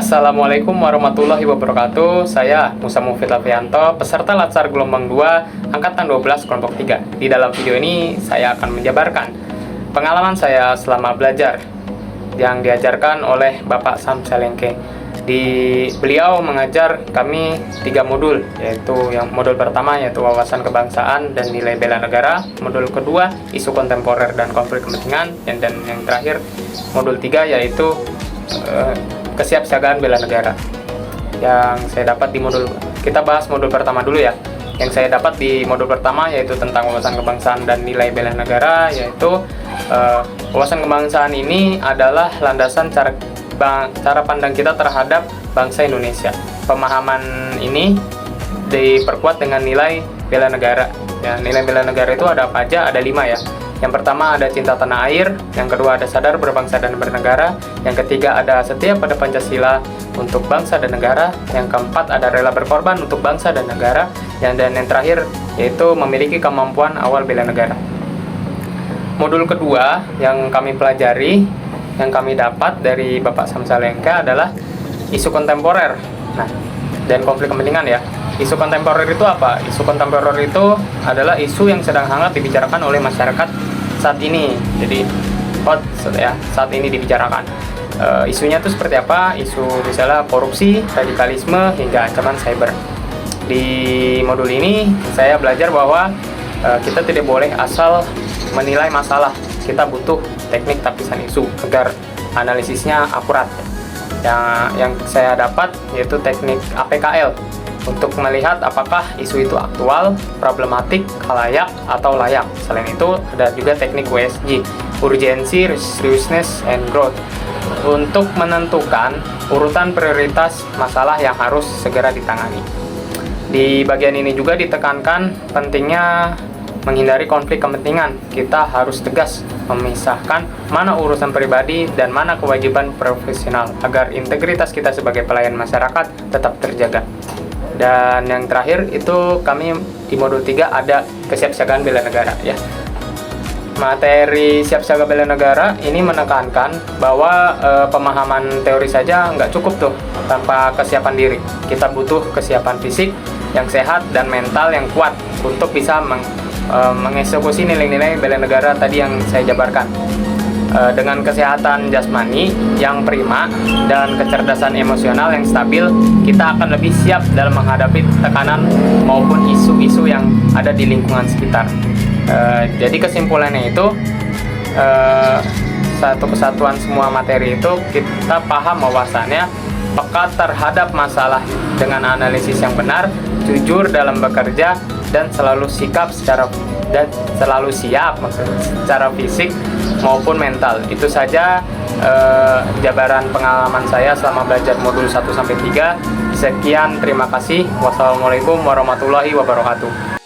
Assalamualaikum warahmatullahi wabarakatuh. Saya Musa Mufid Lafianto, peserta Latsar Gelombang 2 Angkatan 12 Kelompok 3. Di dalam video ini saya akan menjabarkan pengalaman saya selama belajar yang diajarkan oleh Bapak Sam Salengke. Beliau mengajar kami 3 modul, yaitu yang modul pertama yaitu wawasan kebangsaan dan nilai bela negara, modul kedua isu kontemporer dan konflik kepentingan, dan yang terakhir modul 3 yaitu kesiapsiagaan bela negara. Yang saya dapat di modul, kita bahas modul pertama dulu ya. Yang saya dapat di modul pertama yaitu tentang wawasan kebangsaan dan nilai bela negara, yaitu wawasan kebangsaan ini adalah landasan cara pandang kita terhadap bangsa Indonesia. Pemahaman ini diperkuat dengan nilai bela negara. Ya, nilai bela negara itu ada apa aja? Ada 5 ya. Yang pertama ada cinta tanah air, yang kedua ada sadar berbangsa dan bernegara, yang ketiga ada setia pada Pancasila untuk bangsa dan negara, yang keempat ada rela berkorban untuk bangsa dan negara, dan yang terakhir yaitu memiliki kemampuan awal bela negara. Modul kedua yang kami pelajari, yang kami dapat dari Bapak Sam Salengke adalah isu kontemporer. Nah, dan konflik kepentingan ya. Isu kontemporer itu apa? Isu kontemporer itu adalah isu yang sedang hangat dibicarakan oleh masyarakat saat ini. Jadi hot ya, saat ini dibicarakan. Isunya itu seperti apa? Isu misalnya korupsi, radikalisme, hingga ancaman cyber. Di modul ini saya belajar bahwa kita tidak boleh asal menilai masalah. Kita butuh teknik tapisan isu agar analisisnya akurat. Yang saya dapat yaitu teknik APKL untuk melihat apakah isu itu aktual, problematik, layak, atau layak. Selain itu, ada juga teknik WSG, Urgency, Seriousness, and Growth, untuk menentukan urutan prioritas masalah yang harus segera ditangani. Di bagian ini juga ditekankan pentingnya menghindari konflik kepentingan. Kita harus tegas memisahkan mana urusan pribadi dan mana kewajiban profesional agar integritas kita sebagai pelayan masyarakat tetap terjaga. Dan yang terakhir itu kami di modul 3 ada kesiapsiagaan bela negara ya. Materi siapsiaga bela negara ini menekankan bahwa pemahaman teori saja nggak cukup tuh tanpa kesiapan diri. Kita butuh kesiapan fisik yang sehat dan mental yang kuat untuk bisa mengeksekusi nilai-nilai bela negara tadi yang saya jabarkan. Dengan kesehatan jasmani yang prima dan kecerdasan emosional yang stabil, kita akan lebih siap dalam menghadapi tekanan maupun isu-isu yang ada di lingkungan sekitar. Jadi kesimpulannya itu, satu kesatuan semua materi itu kita paham bahwasannya peka terhadap masalah dengan analisis yang benar, jujur dalam bekerja, dan selalu siap secara fisik maupun mental. Itu saja jabaran pengalaman saya selama belajar modul 1-3. Sekian, terima kasih. Wassalamualaikum warahmatullahi wabarakatuh.